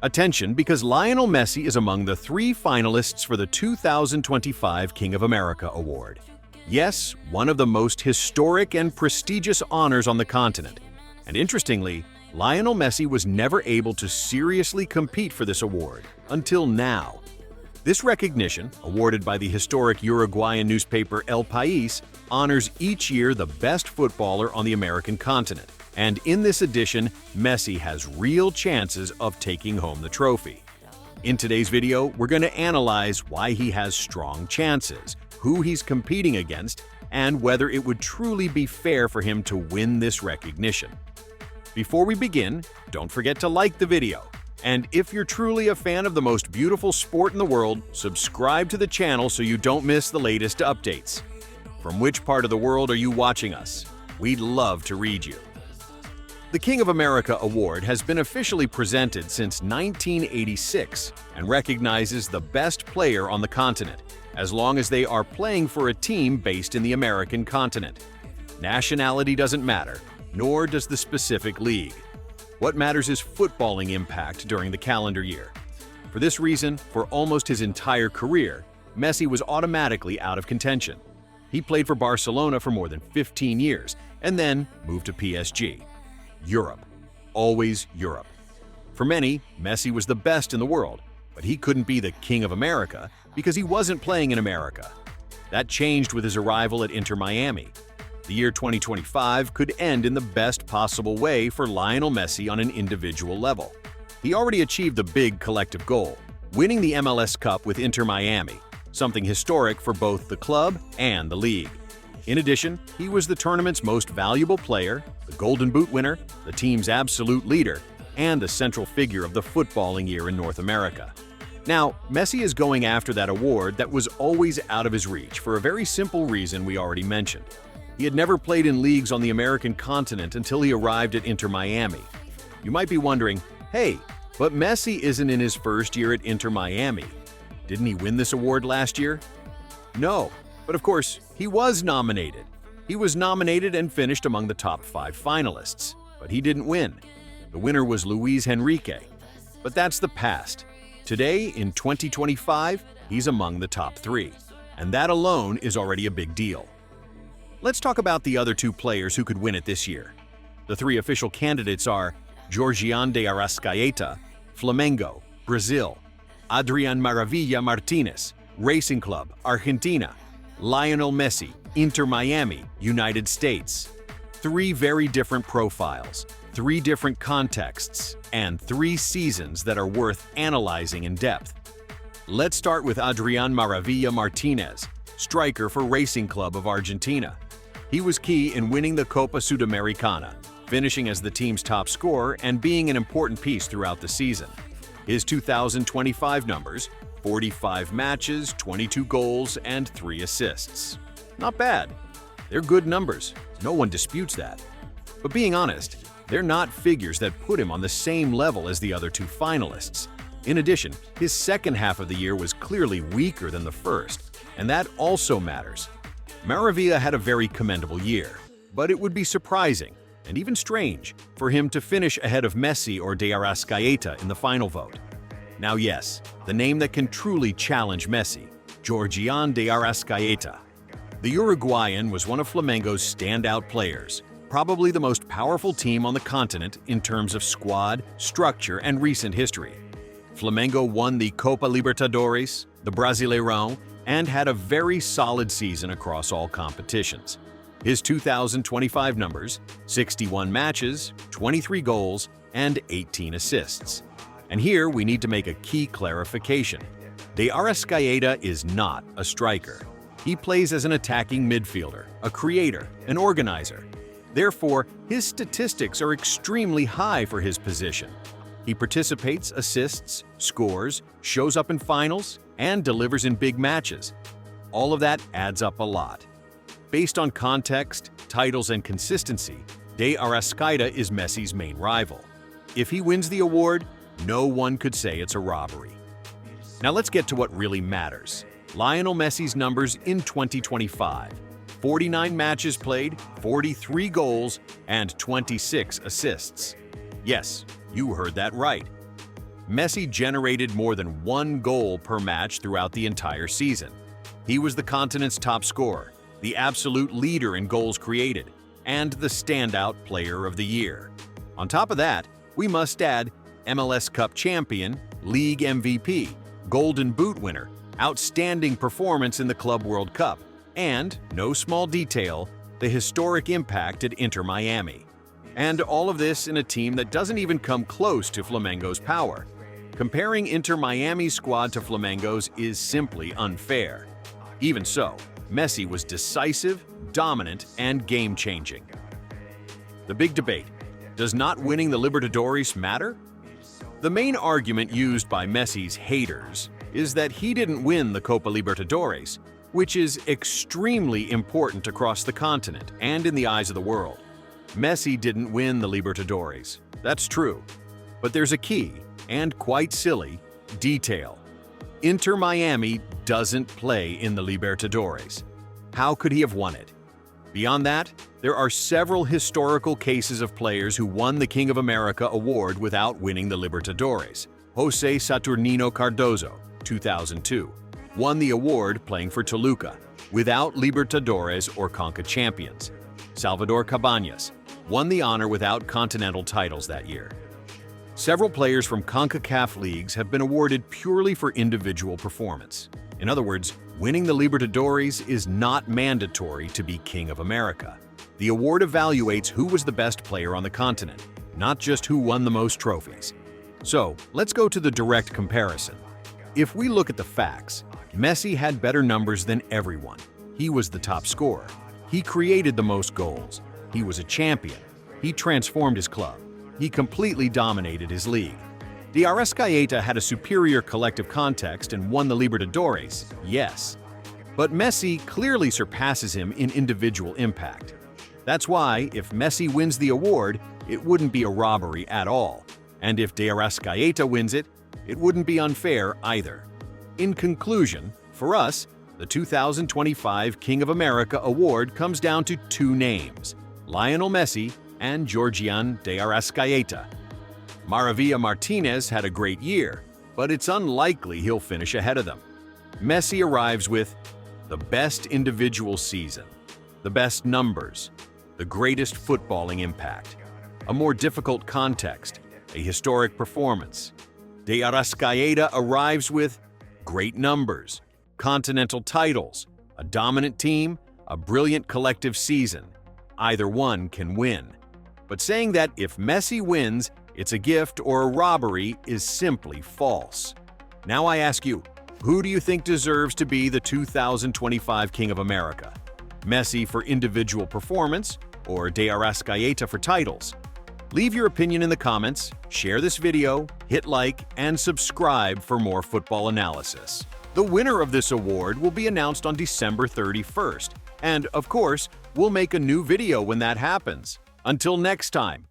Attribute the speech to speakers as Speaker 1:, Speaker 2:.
Speaker 1: Attention, because Lionel Messi is among the 3 finalists for the 2025 King of America Award. Yes, one of the most historic and prestigious honors on the continent. And interestingly, Lionel Messi was never able to seriously compete for this award until now. This recognition, awarded by the historic Uruguayan newspaper El País, honors each year the best footballer on the American continent. And in this edition, Messi has real chances of taking home the trophy. In today's video, we're going to analyze why he has strong chances, who he's competing against, and whether it would truly be fair for him to win this recognition. Before we begin, don't forget to like the video. And if you're truly a fan of the most beautiful sport in the world, subscribe to the channel so you don't miss the latest updates. From which part of the world are you watching us? We'd love to read you. The King of America Award has been officially presented since 1986 and recognizes the best player on the continent, as long as they are playing for a team based in the American continent. Nationality doesn't matter, nor does the specific league. What matters is footballing impact during the calendar year. For this reason, for almost his entire career, Messi was automatically out of contention. He played for Barcelona for more than 15 years and then moved to PSG. Europe. Always Europe. For many, Messi was the best in the world, but he couldn't be the King of America because he wasn't playing in America. That changed with his arrival at Inter Miami. The year 2025 could end in the best possible way for Lionel Messi on an individual level. He already achieved the big collective goal, winning the MLS Cup with Inter Miami, something historic for both the club and the league. In addition, he was the tournament's most valuable player, the Golden Boot winner, the team's absolute leader, and the central figure of the footballing year in North America. Now, Messi is going after that award that was always out of his reach for a very simple reason we already mentioned. He had never played in leagues on the American continent until he arrived at Inter Miami. You might be wondering, hey, but Messi isn't in his first year at Inter Miami. Didn't he win this award last year? No. But of course, he was nominated. He was nominated and finished among the top 5 finalists, but he didn't win. The winner was Luis Enrique. But that's the past. Today, in 2025, he's among the top 3, and that alone is already a big deal. Let's talk about the other 2 players who could win it this year. The 3 official candidates are Giorgian de Arrascaeta, Flamengo, Brazil; Adrian Martinez, Racing Club, Argentina; Lionel Messi, Inter Miami, United States. 3 very different profiles, 3 different contexts, and 3 seasons that are worth analyzing in depth. Let's start with Adrian Martinez, striker for Racing Club of Argentina. He was key in winning the Copa Sudamericana, finishing as the team's top scorer and being an important piece throughout the season. His 2025 numbers: 45 matches, 22 goals, and 3 assists. Not bad. They're good numbers. No one disputes that. But being honest, they're not figures that put him on the same level as the other 2 finalists. In addition, his second half of the year was clearly weaker than the first, and that also matters. Maravilla had a very commendable year, but it would be surprising, and even strange, for him to finish ahead of Messi or de Arrascaeta in the final vote. Now yes, the name that can truly challenge Messi, Giorgian de Arrascaeta. The Uruguayan was one of Flamengo's standout players, probably the most powerful team on the continent in terms of squad, structure, and recent history. Flamengo won the Copa Libertadores, the Brasileirão, and had a very solid season across all competitions. His 2025 numbers: 61 matches, 23 goals, and 18 assists. And here we need to make a key clarification. De Arrascaeta is not a striker. He plays as an attacking midfielder, a creator, an organizer. Therefore, his statistics are extremely high for his position. He participates, assists, scores, shows up in finals, and delivers in big matches. All of that adds up a lot. Based on context, titles, and consistency, de Arrascaeta is Messi's main rival. If he wins the award, no one could say it's a robbery. Now let's get to what really matters. Lionel Messi's numbers in 2025. 49 matches played, 43 goals, and 26 assists. Yes, you heard that right. Messi generated more than 1 goal per match throughout the entire season. He was the continent's top scorer, the absolute leader in goals created, and the standout player of the year. On top of that, we must add MLS Cup champion, League MVP, Golden Boot winner, outstanding performance in the Club World Cup, and, no small detail, the historic impact at Inter Miami. And all of this in a team that doesn't even come close to Flamengo's power. Comparing Inter Miami's squad to Flamengo's is simply unfair. Even so, Messi was decisive, dominant, and game-changing. The big debate: does not winning the Libertadores matter? The main argument used by Messi's haters is that he didn't win the Copa Libertadores, which is extremely important across the continent and in the eyes of the world. Messi didn't win the Libertadores. That's true. But there's a key, and quite silly, detail. Inter Miami doesn't play in the Libertadores. How could he have won it? Beyond that, there are several historical cases of players who won the King of America award without winning the Libertadores. Jose Saturnino Cardozo, 2002, won the award playing for Toluca, without Libertadores or Conca champions. Salvador Cabañas won the honor without continental titles that year. Several players from CONCACAF leagues have been awarded purely for individual performance. In other words, winning the Libertadores is not mandatory to be King of America. The award evaluates who was the best player on the continent, not just who won the most trophies. So, let's go to the direct comparison. If we look at the facts, Messi had better numbers than everyone. He was the top scorer. He created the most goals. He was a champion. He transformed his club. He completely dominated his league. The Arrascaeta had a superior collective context and won the Libertadores, yes. But Messi clearly surpasses him in individual impact. That's why, if Messi wins the award, it wouldn't be a robbery at all. And if De Arrascaeta wins it, it wouldn't be unfair either. In conclusion, for us, the 2025 King of America award comes down to 2 names: Lionel Messi and Giorgian de Arrascaeta. Maravilla Martinez had a great year, but it's unlikely he'll finish ahead of them. Messi arrives with the best individual season, the best numbers, the greatest footballing impact, a more difficult context, a historic performance. De Arrascaeta arrives with great numbers, continental titles, a dominant team, a brilliant collective season. Either one can win. But saying that if Messi wins, it's a gift or a robbery is simply false. Now I ask you, who do you think deserves to be the 2025 King of America? Messi for individual performance or De Arrascaeta for titles? Leave your opinion in the comments, share this video, hit like, and subscribe for more football analysis. The winner of this award will be announced on December 31st, and of course, we'll make a new video when that happens. Until next time,